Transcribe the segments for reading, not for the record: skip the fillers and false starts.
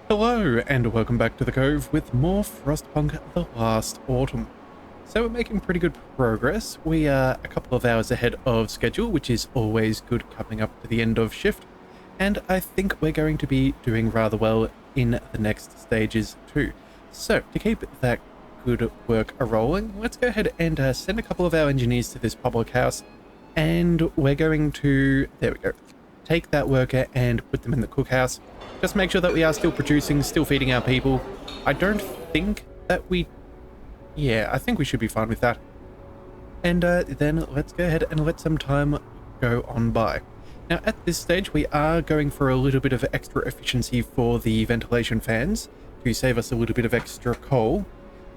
Hello and welcome back to the Cove with more Frostpunk the Last Autumn. So we're making pretty good progress. We are a couple of hours ahead of schedule, which is always good coming up to the end of shift. And I think we're going to be doing rather well in the next stages too. So to keep that good work a-rolling, let's go ahead and send a couple of our engineers to this public house. And we're going to, there we go, take that worker and put them in the cookhouse. Just make sure that we are still producing, still feeding our people. I don't think that we... Yeah, I think we should be fine with that. And then let's go ahead and let some time go on by. Now, at this stage, we are going for a little bit of extra efficiency for the ventilation fans to save us a little bit of extra coal.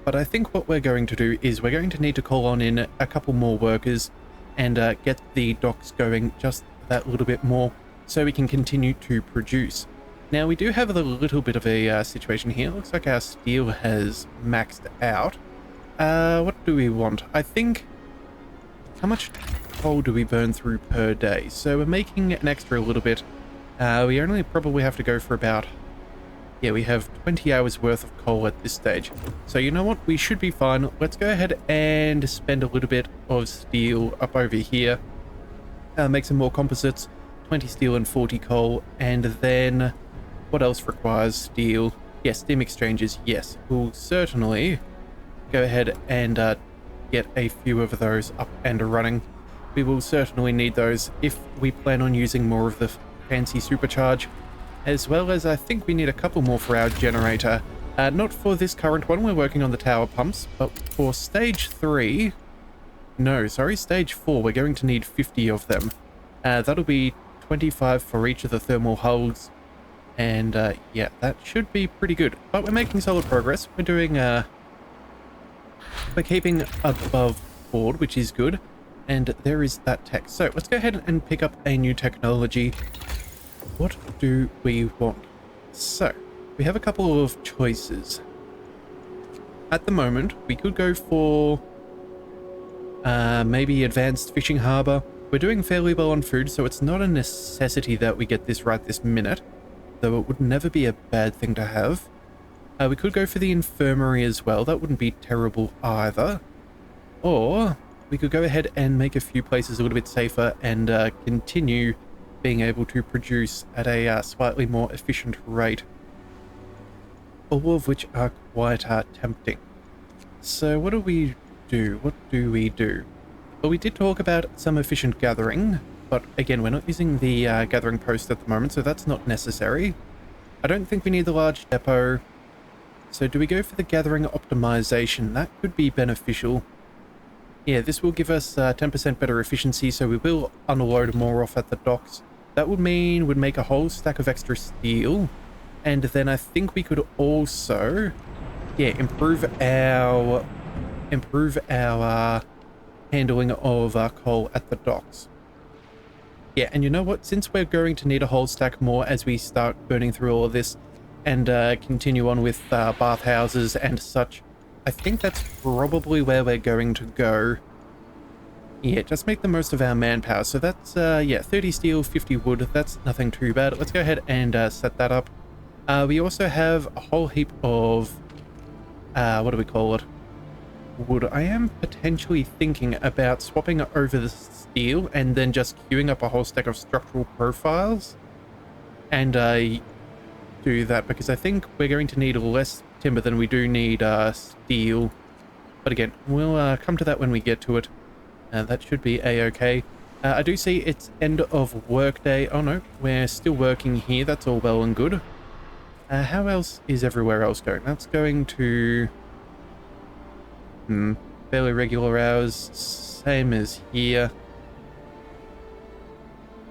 But I think what we're going to do is we're going to need to call on in a couple more workers and get the docks going just that little bit more so we can continue to produce. Now, we do have a little bit of a situation here. Looks like our steel has maxed out. What do we want? I think... How much coal do we burn through per day? So we're making an extra little bit. We only probably have to go for about... Yeah, we have 20 hours worth of coal at this stage. So you know what? We should be fine. Let's go ahead and spend a little bit of steel up over here. Make some more composites. 20 steel and 40 coal. And then... What else requires steel? Yes, steam exchanges. Yes, we'll certainly go ahead and get a few of those up and running. We will certainly need those if we plan on using more of the fancy supercharge, as well as I think we need a couple more for our generator. Not for this current one, we're working on the tower pumps, but for stage 3... No, sorry, stage 4, we're going to need 50 of them. That'll be 25 for each of the thermal hulls. And yeah, that should be pretty good. But we're making solid progress. We're doing, we're keeping above board, which is good. And there is that tech. So let's go ahead and pick up a new technology. What do we want? So we have a couple of choices. At the moment, we could go for maybe advanced fishing harbor. We're doing fairly well on food, so it's not a necessity that we get this right this minute. Though it would never be a bad thing to have. We could go for the infirmary as well. That wouldn't be terrible either. Or we could go ahead and make a few places a little bit safer and continue being able to produce at a slightly more efficient rate. All of which are quite tempting. So what do we do? What do we do? Well, we did talk about some efficient gathering. But again, we're not using the gathering post at the moment, so that's not necessary. I don't think we need the large depot. So do we go for the gathering optimization? That could be beneficial. Yeah, this will give us 10% better efficiency, so we will unload more off at the docks. That would mean we'd make a whole stack of extra steel. And then I think we could also, yeah, improve our handling of coal at the docks. Yeah, and you know what? Since we're going to need a whole stack more as we start burning through all of this and continue on with bathhouses and such, I think that's probably where we're going to go. Yeah, just make the most of our manpower. So that's, yeah, 30 steel, 50 wood. That's nothing too bad. Let's go ahead and set that up. We also have a whole heap of, what do we call it? Wood. I am potentially thinking about swapping over the steel and then just queuing up a whole stack of structural profiles and do that, because I think we're going to need less timber than we do need steel. But again, we'll come to that when we get to it. That should be a-okay. I do see it's end of work day. Oh no, we're still working here. That's all well and good. How else is everywhere else going? That's going to... fairly regular hours, same as here.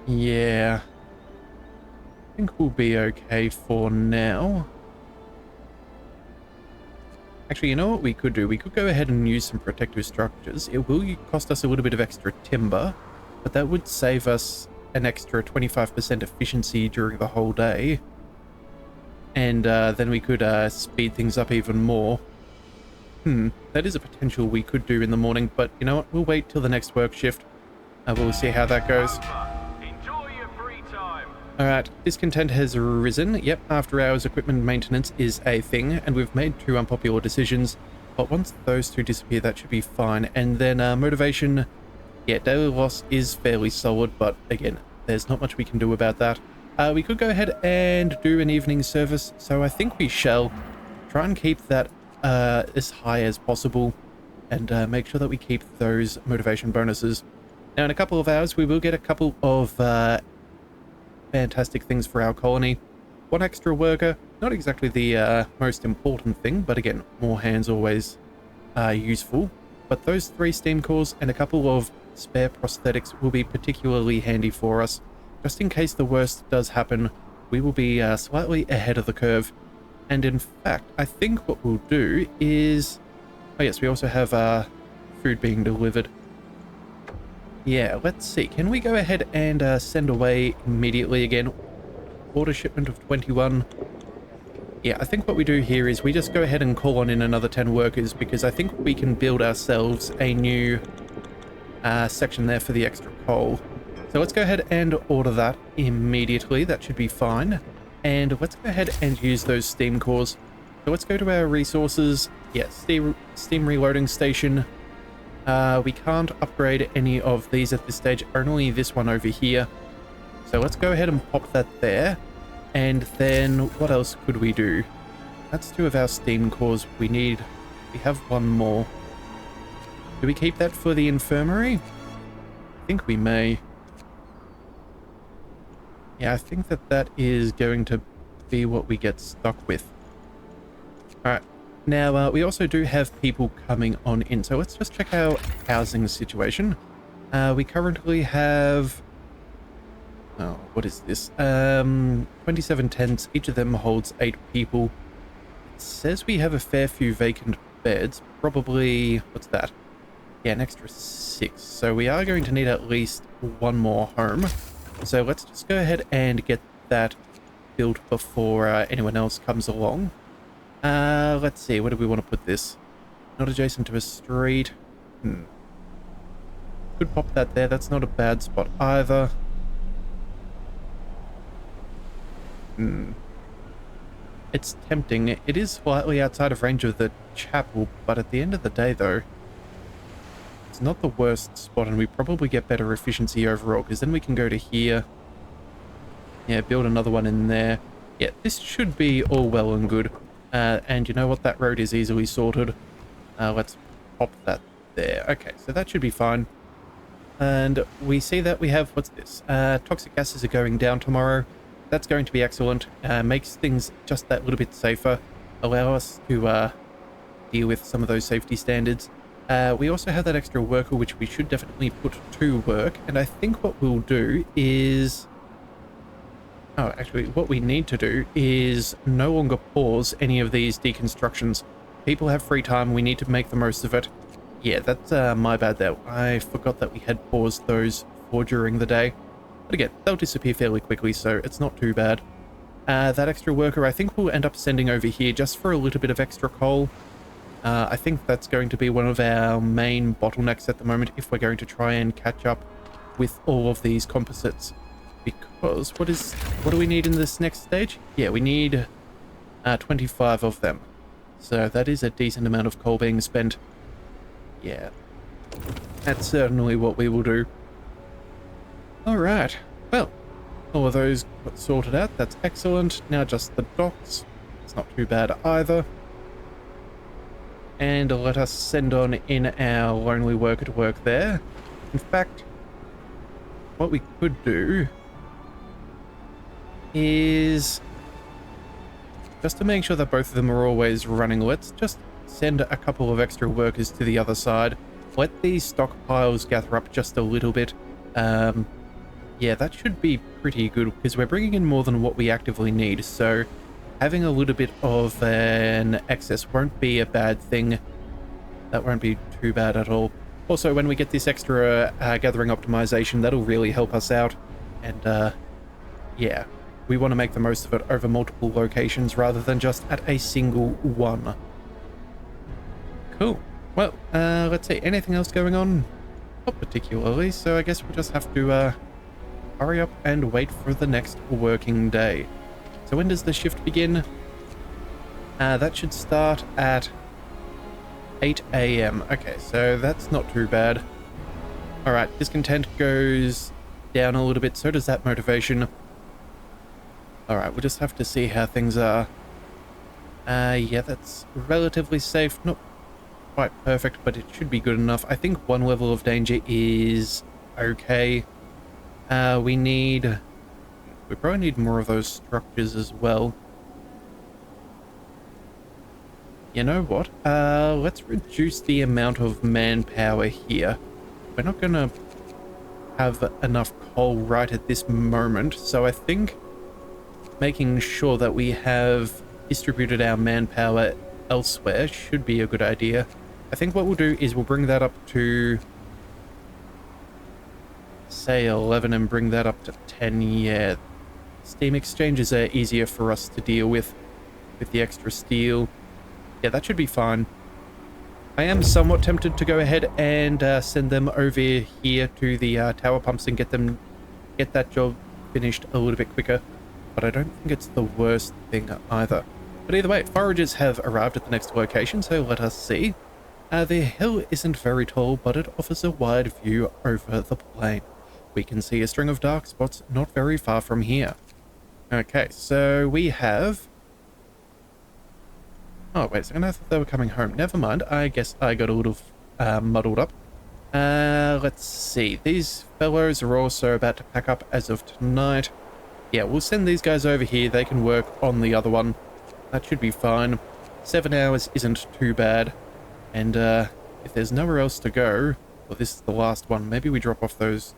Yeah. I think we'll be okay for now. Actually, you know what we could do? We could go ahead and use some protective structures. It will cost us a little bit of extra timber, but that would save us an extra 25% efficiency during the whole day. And then we could speed things up even more. That is a potential we could do in the morning, but you know what? We'll wait till the next work shift. We'll see how that goes. Alright, discontent has risen. Yep, after hours equipment maintenance is a thing, and we've made 2 unpopular decisions. But once those 2 disappear, that should be fine. And then motivation, yeah, daily loss is fairly solid, but again, there's not much we can do about that. We could go ahead and do an evening service, so I think we shall try and keep that as high as possible, and make sure that we keep those motivation bonuses. Now, in a couple of hours, we will get a couple of fantastic things for our colony. 1 extra worker, not exactly the most important thing, but again, more hands always useful. But those 3 steam cores and a couple of spare prosthetics will be particularly handy for us. Just in case the worst does happen, we will be slightly ahead of the curve. And in fact, I think what we'll do is... Oh yes, we also have food being delivered. Yeah, let's see. Can we go ahead and send away immediately again? Order shipment of 21. Yeah, I think what we do here is we just go ahead and call on in another 10 workers, because I think we can build ourselves a new section there for the extra coal. So let's go ahead and order that immediately. That should be fine. And let's go ahead and use those steam cores. So let's go to our resources. Yeah, steam reloading station. We can't upgrade any of these at this stage, only this one over here. So let's go ahead and pop that there. And then what else could we do? That's 2 of our steam cores. We have 1 more. Do we keep that for the infirmary? I think we may. Yeah, I think that is going to be what we get stuck with. Alright. Now, we also do have people coming on in, so let's just check our housing situation. We currently have... Oh, what is this? 27 tents. Each of them holds 8 people. It says we have a fair few vacant beds. Probably... What's that? Yeah, an extra 6. So we are going to need at least 1 more home. So let's just go ahead and get that built before anyone else comes along. Let's see, where do we want to put this? Not adjacent to a street. Could pop that there, that's not a bad spot either. It's tempting. It is slightly outside of range of the chapel, but at the end of the day though, it's not the worst spot, and we probably get better efficiency overall, because then we can go to here. Yeah, build another one in there. Yeah, this should be all well and good. And you know what? That road is easily sorted. Let's pop that there. Okay, so that should be fine. And we see that we have... What's this? Toxic gases are going down tomorrow. That's going to be excellent. Makes things just that little bit safer. Allow us to deal with some of those safety standards. We also have that extra worker, which we should definitely put to work. And I think what we'll do is... Oh, actually, what we need to do is no longer pause any of these deconstructions. People have free time. We need to make the most of it. Yeah, that's my bad there. I forgot that we had paused those for during the day. But again, they'll disappear fairly quickly, so it's not too bad. That extra worker, I think we'll end up sending over here just for a little bit of extra coal. I think that's going to be one of our main bottlenecks at the moment if we're going to try and catch up with all of these composites. Because what do we need in this next stage? Yeah, we need 25 of them. So that is a decent amount of coal being spent. Yeah, that's certainly what we will do. Alright, well, all of those got sorted out. That's excellent. Now just the docks. It's not too bad either. And let us send on in our lonely worker to work there. In fact, what we could do is, just to make sure that both of them are always running, let's just send a couple of extra workers to the other side. Let these stockpiles gather up just a little bit. Yeah, that should be pretty good, because we're bringing in more than what we actively need, so having a little bit of an excess won't be a bad thing. That won't be too bad at all. Also, when we get this extra gathering optimization, that'll really help us out. And yeah, we want to make the most of it over multiple locations rather than just at a single one. Cool. Well, let's see. Anything else going on? Not particularly, so I guess we'll just have to hurry up and wait for the next working day. So when does the shift begin? That should start at 8 a.m. Okay, so that's not too bad. Alright, discontent goes down a little bit, so does that motivation. Alright, we'll just have to see how things are. Yeah, that's relatively safe. Not quite perfect, but it should be good enough. I think one level of danger is okay. We probably need more of those structures as well. You know what? Let's reduce the amount of manpower here. We're not gonna have enough coal right at this moment, so I think making sure that we have distributed our manpower elsewhere should be a good idea. I think what we'll do is we'll bring that up to, say, 11 and bring that up to 10. Yeah, steam exchanges are easier for us to deal with the extra steel. Yeah, that should be fine. I am somewhat tempted to go ahead and send them over here to the tower pumps and get that job finished a little bit quicker, but I don't think it's the worst thing either. But either way, foragers have arrived at the next location, so let us see. The hill isn't very tall, but it offers a wide view over the plain. We can see a string of dark spots not very far from here. Okay, so we have... Oh, wait a second, I thought they were coming home. Never mind, I guess I got a little muddled up. Let's see. These fellows are also about to pack up as of tonight. Yeah, we'll send these guys over here. They can work on the other one. That should be fine. 7 hours isn't too bad. And if there's nowhere else to go, well, this is the last one. Maybe we drop off those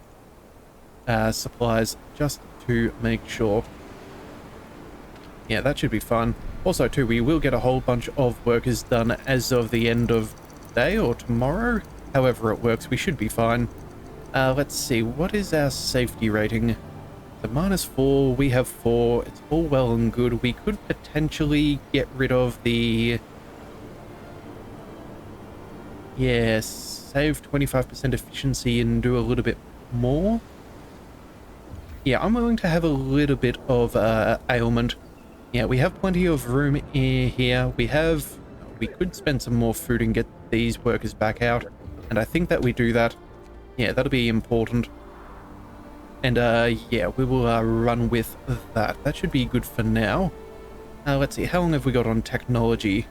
supplies just to make sure. Yeah, that should be fun. Also, too, we will get a whole bunch of workers done as of the end of the day or tomorrow. However it works, we should be fine. Let's see, what is our safety rating? The -4, we have 4. It's all well and good. We could potentially get rid of the... Yes, save 25% efficiency and do a little bit more. Yeah, I'm willing to have a little bit of ailment. Yeah, we have plenty of room in here. We could spend some more food and get these workers back out. And I think that we do that. Yeah, that'll be important. And yeah, we will run with that. That should be good for now. Let's see, how long have we got on technology?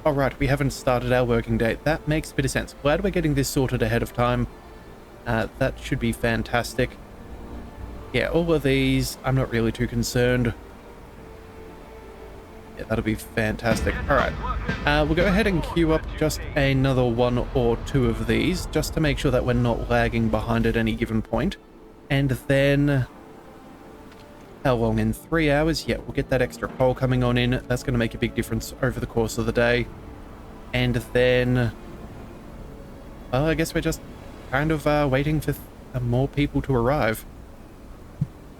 Alright, we haven't started our working day. That makes a bit of sense. Glad we're getting this sorted ahead of time. That should be fantastic. Yeah, all of these, I'm not really too concerned. Yeah, that'll be fantastic. Alright, we'll go ahead and queue up just another 1 or 2 of these, just to make sure that we're not lagging behind at any given point. And then... how long? In 3 hours? Yeah, we'll get that extra coal coming on in. That's going to make a big difference over the course of the day. And then... well, I guess we're just kind of waiting for more people to arrive.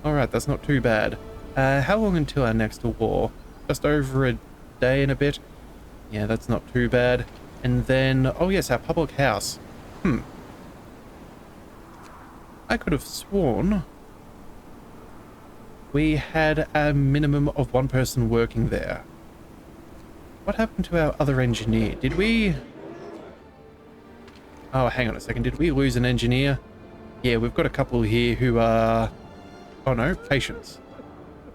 Alright, that's not too bad. How long until our next war? Just over a day and a bit. Yeah, that's not too bad. And then, oh yes, our public house. I could have sworn we had a minimum of 1 person working there. What happened to our other engineer? Did we... oh, hang on a second. Did we lose an engineer? Yeah, we've got a couple here who are... oh no, patients.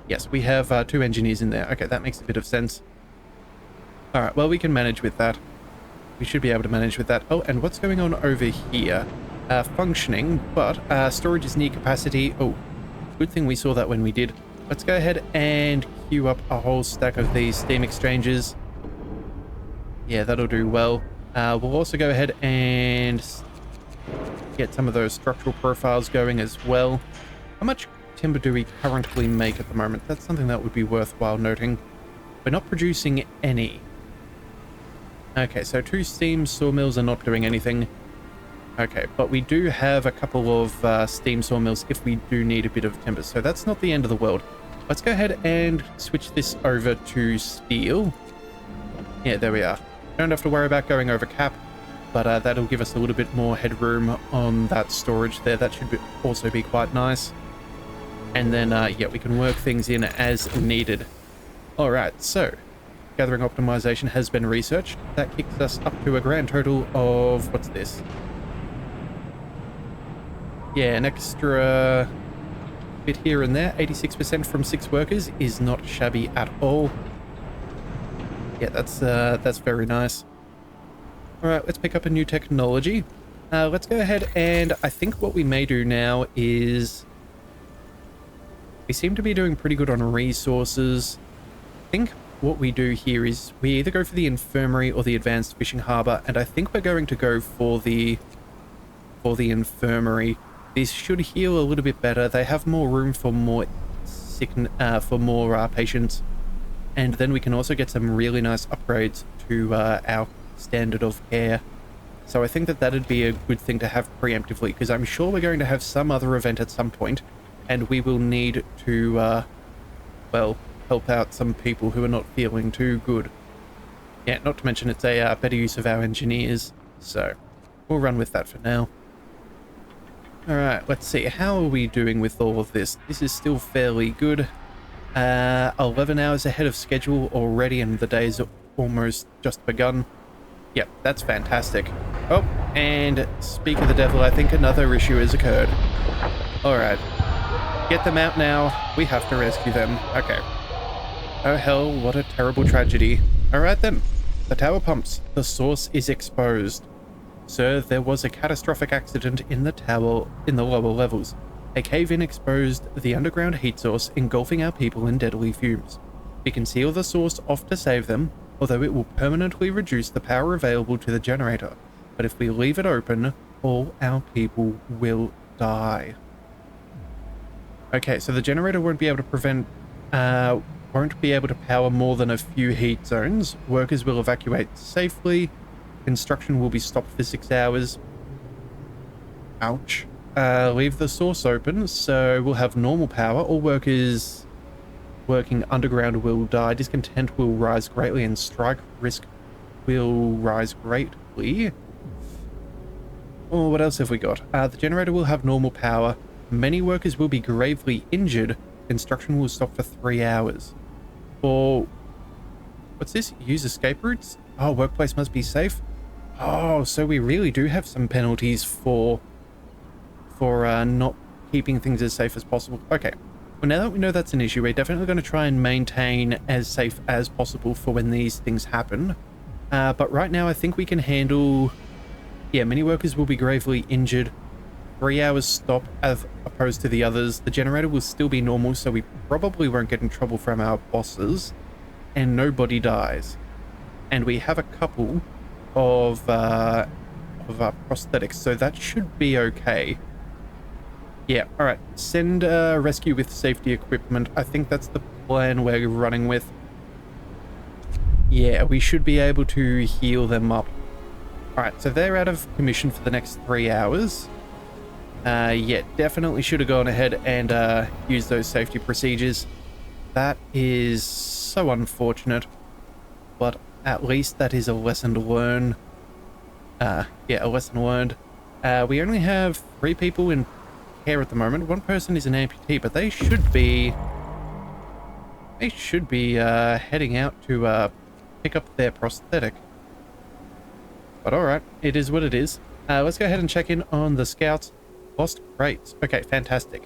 Yes, we have 2 engineers in there. Okay, that makes a bit of sense. Alright, well, we can manage with that. We should be able to manage with that. Oh, and what's going on over here? Functioning, but storage is near capacity. Oh, good thing we saw that when we did. Let's go ahead and queue up a whole stack of these steam exchanges. Yeah, that'll do well. We'll also go ahead and get some of those structural profiles going as well. How much timber do we currently make at the moment? That's something that would be worthwhile noting. We're not producing any. Okay, so 2 steam sawmills are not doing anything. Okay, but we do have a couple of steam sawmills if we do need a bit of timber, so that's not the end of the world. Let's go ahead and switch this over to steel. Yeah, there we are. Don't have to worry about going over cap. but that'll give us a little bit more headroom on that storage there. That should also be quite nice. And then, yeah, we can work things in as needed. All right, so gathering optimization has been researched. That kicks us up to a grand total of, what's this? Yeah, an extra bit here and there. 86% from 6 workers is not shabby at all. Yeah, that's very nice. All right, let's pick up a new technology. Let's go ahead, and I think what we may do now is we seem to be doing pretty good on resources. I think what we do here is we either go for the infirmary or the advanced fishing harbor, and I think we're going to go for the infirmary. These should heal a little bit better. They have more room for more patients, and then we can also get some really nice upgrades to our standard of care. So I think that that'd be a good thing to have preemptively, because I'm sure we're going to have some other event at some point, and we will need to, well, help out some people who are not feeling too good. Yeah, not to mention it's a better use of our engineers, so we'll run with that for now. Alright, let's see. How are we doing with all of this? This is still fairly good. 11 hours ahead of schedule already, and the day's almost just begun. Yep, that's fantastic. Oh, and speak of the devil, I think another issue has occurred. Alright. Get them out now. We have to rescue them. Okay. Oh hell, what a terrible tragedy. Alright then. The tower pumps. The source is exposed. Sir, there was a catastrophic accident in the tower in the lower levels. A cave-in exposed the underground heat source, engulfing our people in deadly fumes. We can seal the source off to save them, although it will permanently reduce the power available to the generator. But if we leave it open, all our people will die. Okay, so the generator won't be able to power more than a few heat zones. Workers will evacuate safely. Construction will be stopped for 6 hours. Ouch. Leave the source open, so we'll have normal power. All workers working underground will die. Discontent will rise greatly, and strike risk will rise greatly. Oh, what else have we got? The generator will have normal power. Many workers will be gravely injured. Construction will stop for 3 hours. Or what's this? Use escape routes? Oh, workplace must be safe. Oh, so we really do have some penalties for not keeping things as safe as possible. Okay. Well, now that we know that's an issue, we're definitely going to try and maintain as safe as possible for when these things happen. But right now, I think we can handle... Yeah, many workers will be gravely injured. 3 hours stop as opposed to the others. The generator will still be normal, so we probably won't get in trouble from our bosses. And nobody dies. And we have a couple of prosthetics, so that should be okay. Yeah, alright. Send rescue with safety equipment. I think that's the plan we're running with. Yeah, we should be able to heal them up. Alright, so they're out of commission for the next 3 hours. Yeah, definitely should have gone ahead and used those safety procedures. That is so unfortunate, but at least that is a lesson to learn. Yeah, a lesson learned. We only have 3 people in care at the moment. One person is an amputee, but they should be heading out to pick up their prosthetic. But alright, it is what it is. Let's go ahead and check in on the scouts. Lost crates. Okay, fantastic.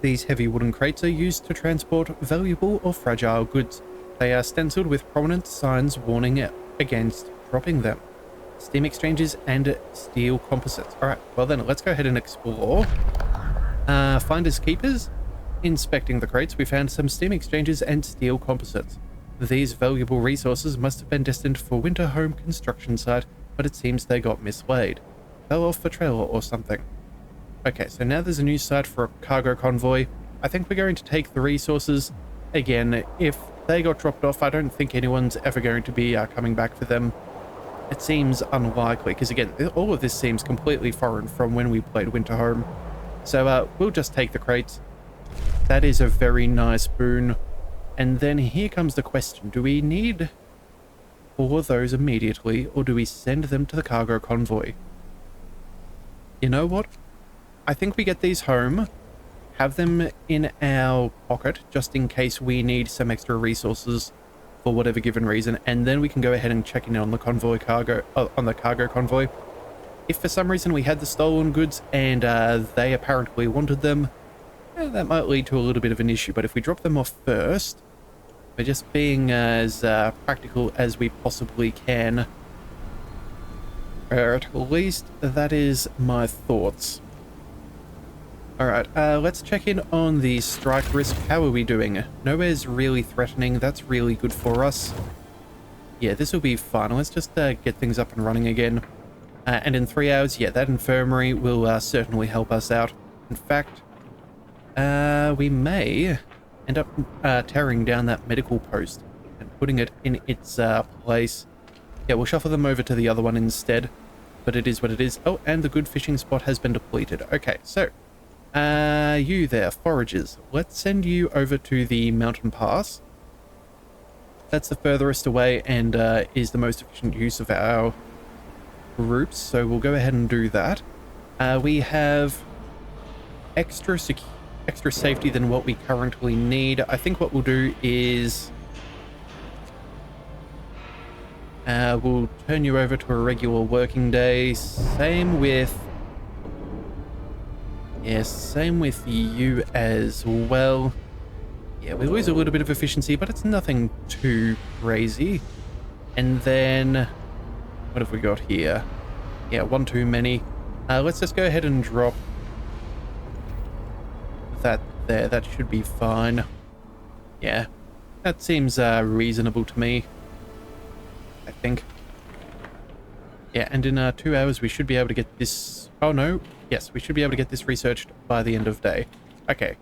These heavy wooden crates are used to transport valuable or fragile goods. They are stenciled with prominent signs warning against dropping them. Steam exchangers and steel composites. Alright, well then, let's go ahead and explore. Finders keepers. Inspecting the crates, we found some steam exchangers and steel composites. These valuable resources must have been destined for winter home construction site, but it seems they got mislaid. Fell off the trailer or something. Okay, so now there's a new site for a cargo convoy. I think we're going to take the resources. Again, if they got dropped off, I don't think anyone's ever going to be coming back for them. It seems unlikely, because again, all of this seems completely foreign from when we played Winter Home. So we'll just take the crates. That is a very nice boon. And then here comes the question. Do we need pour those immediately, or do we send them to the cargo convoy? You know what? I think we get these home, have them in our pocket, just in case we need some extra resources for whatever given reason, and then we can go ahead and check in on the convoy cargo, on the cargo convoy. If for some reason we had the stolen goods and they apparently wanted them, that might lead to a little bit of an issue. But if we drop them off first, we're just being as practical as we possibly can. Or at least that is my thoughts. Alright, let's check in on the strike risk. How are we doing? Nowhere's really threatening. That's really good for us. Yeah, this will be fun. Let's just get things up and running again. And in 3 hours, yeah, that infirmary will certainly help us out. In fact, we may end up tearing down that medical post and putting it in its place. Yeah, we'll shuffle them over to the other one instead. But it is what it is. Oh, and the good fishing spot has been depleted. Okay, so... you there, foragers. Let's send you over to the mountain pass. That's the furthest away and is the most efficient use of our groups, so we'll go ahead and do that. We have extra safety than what we currently need. I think what we'll do is we'll turn you over to a regular working day. Same with you as well. Yeah, we lose a little bit of efficiency, but it's nothing too crazy. And then, what have we got here? Yeah, one too many. Let's just go ahead and drop that there. That should be fine. Yeah, that seems reasonable to me, I think. Yeah, and in 2 hours we should be able to get this... Oh no, yes, we should be able to get this researched by the end of day. Okay.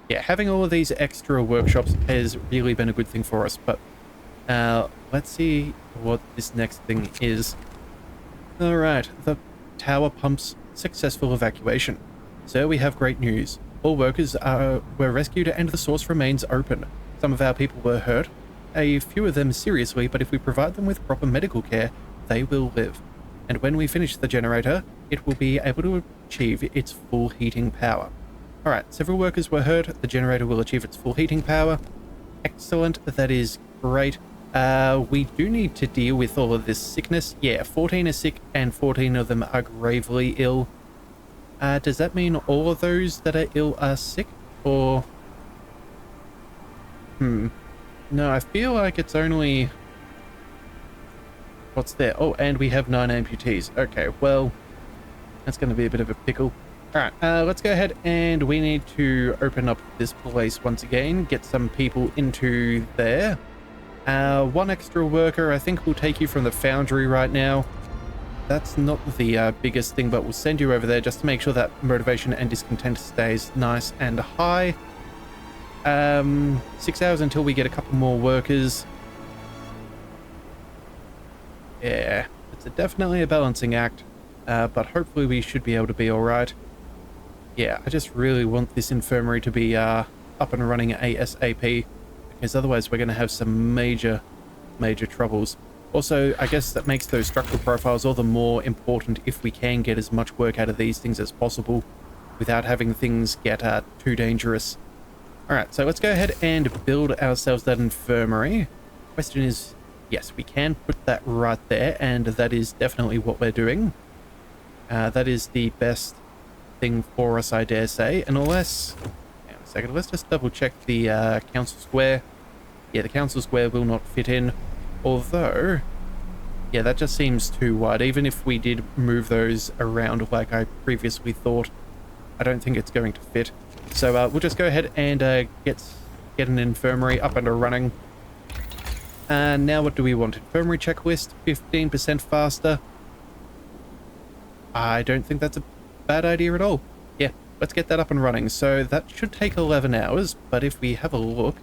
Yeah, having all of these extra workshops has really been a good thing for us, but let's see what this next thing is. Alright, the tower pumps successful evacuation. So we have great news. All workers were rescued and the source remains open. Some of our people were hurt, a few of them seriously, but if we provide them with proper medical care, they will live. And when we finish the generator, it will be able to achieve its full heating power. Alright, several workers were hurt. The generator will achieve its full heating power. Excellent, that is great. We do need to deal with all of this sickness. Yeah, 14 are sick and 14 of them are gravely ill. Does that mean all of those that are ill are sick? Or... No, I feel like it's only... What's there? Oh, and we have 9 amputees. Okay, well, that's going to be a bit of a pickle. Alright, let's go ahead and we need to open up this place once again, get some people into there. One extra worker, I think we'll take you from the foundry right now. That's not the biggest thing, but we'll send you over there just to make sure that motivation and discontent stays nice and high. 6 hours until we get a couple more workers. Yeah, it's definitely a balancing act, but hopefully we should be able to be alright. Yeah, I just really want this infirmary to be up and running ASAP, because otherwise we're going to have some major troubles. Also, I guess that makes those structural profiles all the more important if we can get as much work out of these things as possible without having things get too dangerous. Alright, so let's go ahead and build ourselves that infirmary. Question is, yes, we can put that right there, and that is definitely what we're doing. That is the best thing for us, I dare say, unless... Hang on a second, let's just double check the council square. Yeah, the council square will not fit in, although... Yeah, that just seems too wide. Even if we did move those around like I previously thought, I don't think it's going to fit. So we'll just go ahead and get an infirmary up and running. And now what do we want? Infirmary checklist, 15% faster. I don't think that's a bad idea at all. Yeah, let's get that up and running. So that should take 11 hours, but if we have a look,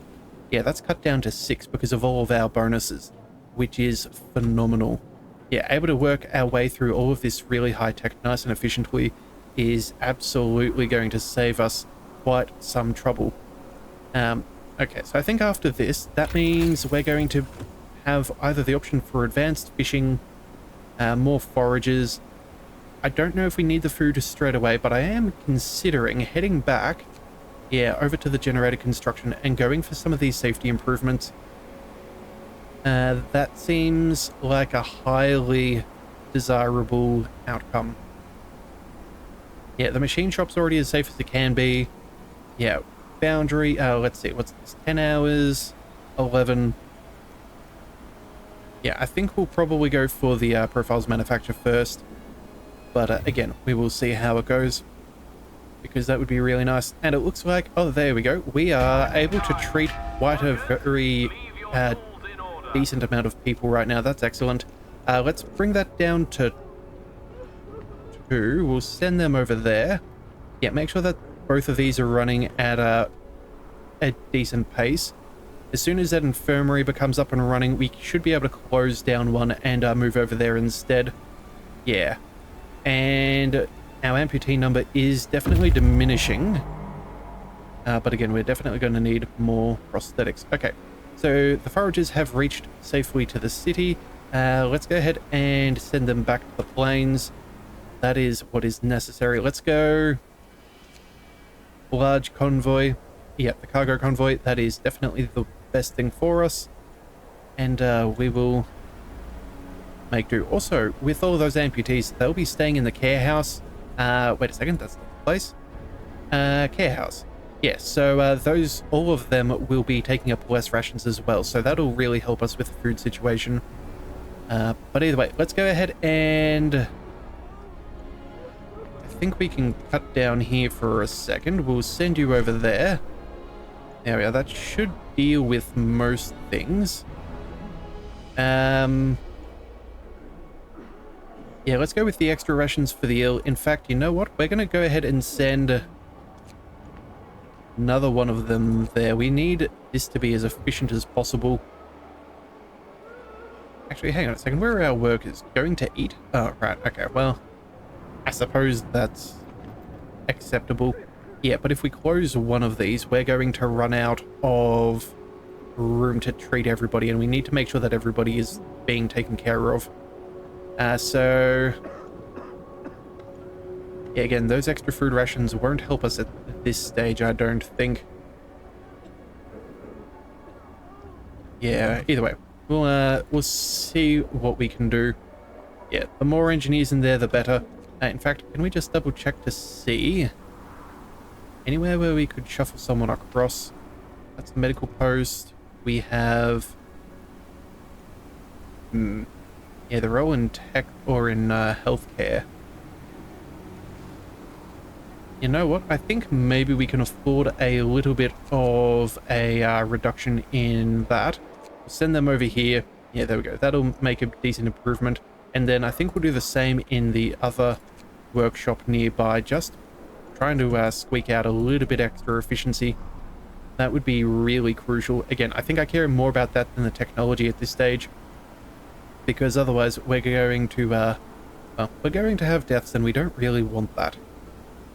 yeah, that's cut down to 6 because of all of our bonuses, which is phenomenal. Yeah, able to work our way through all of this really high tech nice and efficiently is absolutely going to save us quite some trouble. Okay, so I think after this, that means we're going to have either the option for advanced fishing, more forages. I don't know if we need the food straight away, but I am considering heading back, yeah, over to the generator construction and going for some of these safety improvements. That seems like a highly desirable outcome. Yeah, the machine shop's already as safe as it can be. Yeah, boundary, let's see, what's this, 10 hours, 11. Yeah, I think we'll probably go for the profiles manufacture first. But again, we will see how it goes, because that would be really nice. And it looks like, oh, there we go. We are able to treat quite a very decent amount of people right now. That's excellent. Let's bring that down to 2. We'll send them over there. Yeah, make sure that both of these are running at a decent pace. As soon as that infirmary becomes up and running, we should be able to close down one and move over there instead. Yeah. And our amputee number is definitely diminishing. But again, we're definitely going to need more prosthetics. Okay, so the foragers have reached safely to the city. Let's go ahead and send them back to the plains. That is what is necessary. Let's go. Large convoy. Yeah, the cargo convoy. That is definitely the best thing for us. And we will make do. Also, with all those amputees, they'll be staying in the care house. Wait a second, that's not the place. Care house. Yeah, so all of them will be taking up less rations as well, so that'll really help us with the food situation. But either way, let's go ahead and I think we can cut down here for a second. We'll send you over there. There we are. That should deal with most things. Yeah, let's go with the extra rations for the ill. In fact, you know what? We're going to go ahead and send another one of them there. We need this to be as efficient as possible. Actually, hang on a second. Where are our workers? Going to eat? Oh, right. Okay, well, I suppose that's acceptable. Yeah, but if we close one of these, we're going to run out of room to treat everybody, and we need to make sure that everybody is being taken care of. So yeah, again, those extra food rations won't help us at this stage, I don't think. Yeah, either way, we'll see what we can do. Yeah, the more engineers in there, the better. In fact, can we just double check to see anywhere where we could shuffle someone across? That's a medical post. We have yeah, they're all in tech or in healthcare. You know what? I think maybe we can afford a little bit of a reduction in that. We'll send them over here. Yeah, there we go. That'll make a decent improvement. And then I think we'll do the same in the other workshop nearby. Just trying to squeak out a little bit extra efficiency. That would be really crucial. Again, I think I care more about that than the technology at this stage, because otherwise we're going to well, we're going to have deaths, and we don't really want that.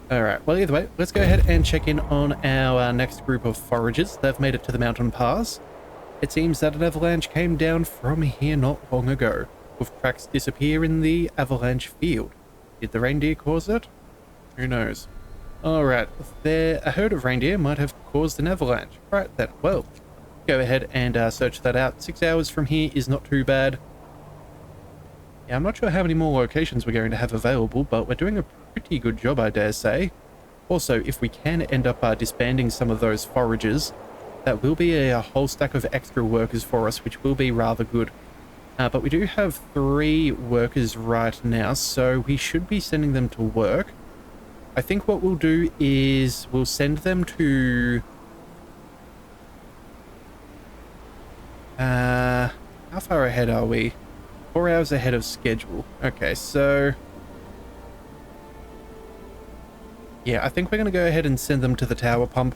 All right, well, either way, let's go ahead and check in on our next group of foragers. They've made it to the mountain pass. It seems that an avalanche came down from here not long ago. Hoof tracks disappear in the avalanche field. Did the reindeer cause it? Who knows? All right, a herd of reindeer might have caused an avalanche. Right then, well, go ahead and search that out. 6 hours from here is not too bad. Yeah, I'm not sure how many more locations we're going to have available, but we're doing a pretty good job, I dare say. Also, if we can end up disbanding some of those foragers, that will be a whole stack of extra workers for us, which will be rather good. But we do have 3 workers right now, so we should be sending them to work. I think what we'll do is we'll send them to... how far ahead are we? 4 hours ahead of schedule. Okay, so... yeah, I think we're going to go ahead and send them to the tower pump.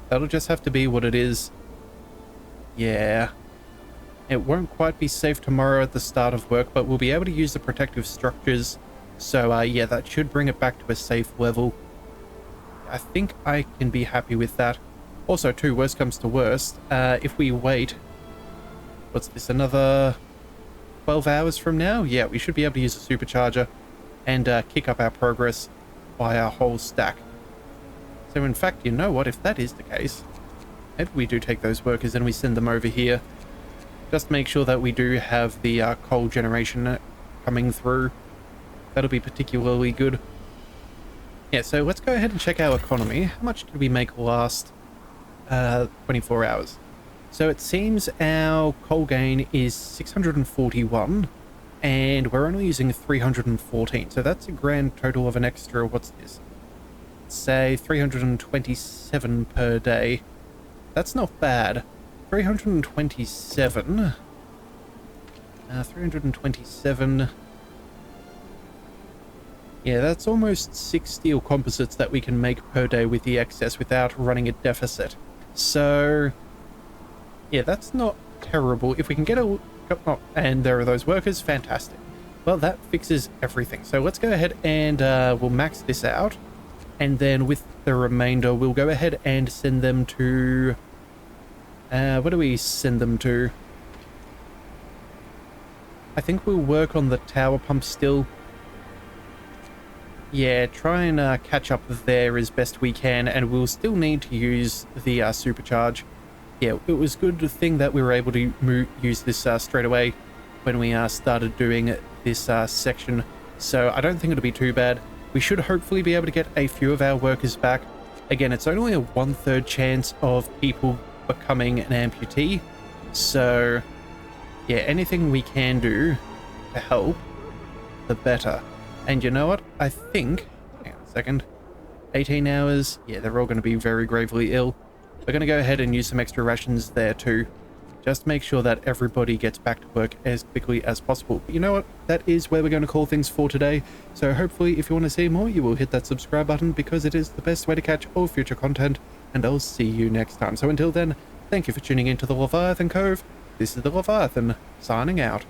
That'll just have to be what it is. Yeah. It won't quite be safe tomorrow at the start of work, but we'll be able to use the protective structures. So, yeah, that should bring it back to a safe level. I think I can be happy with that. Also, too, worst comes to worst, if we wait... what's this, another 12 hours from now? Yeah, we should be able to use a supercharger and kick up our progress by a whole stack. So in fact, you know what, if that is the case, maybe we do take those workers and we send them over here. Just make sure that we do have the coal generation coming through. That'll be particularly good. Yeah, so let's go ahead and check our economy. How much did we make last 24 hours? So it seems our coal gain is 641, and we're only using 314. So that's a grand total of an extra, what's this? Say 327 per day. That's not bad. 327. 327. Yeah, that's almost 6 steel composites that we can make per day with the excess without running a deficit. So, yeah, that's not terrible. If we can get a... Oh, and there are those workers, fantastic. Well, that fixes everything. So let's go ahead and we'll max this out. And then with the remainder, we'll go ahead and send them to... where do we send them to? I think we'll work on the tower pump still. Yeah, try and catch up there as best we can, and we'll still need to use the supercharge. Yeah, it was a good thing that we were able to use this straight away when we started doing this section, so I don't think it'll be too bad. We should hopefully be able to get a few of our workers back. Again, it's only a 1/3 chance of people becoming an amputee, so yeah, anything we can do to help, the better. And you know what? I think... hang on a second. 18 hours. Yeah, they're all going to be very gravely ill. We're going to go ahead and use some extra rations there too. Just make sure that everybody gets back to work as quickly as possible. But you know what? That is where we're going to call things for today. So hopefully, if you want to see more, you will hit that subscribe button, because it is the best way to catch all future content. And I'll see you next time. So until then, thank you for tuning into the Leviathan Cove. This is the Leviathan, signing out.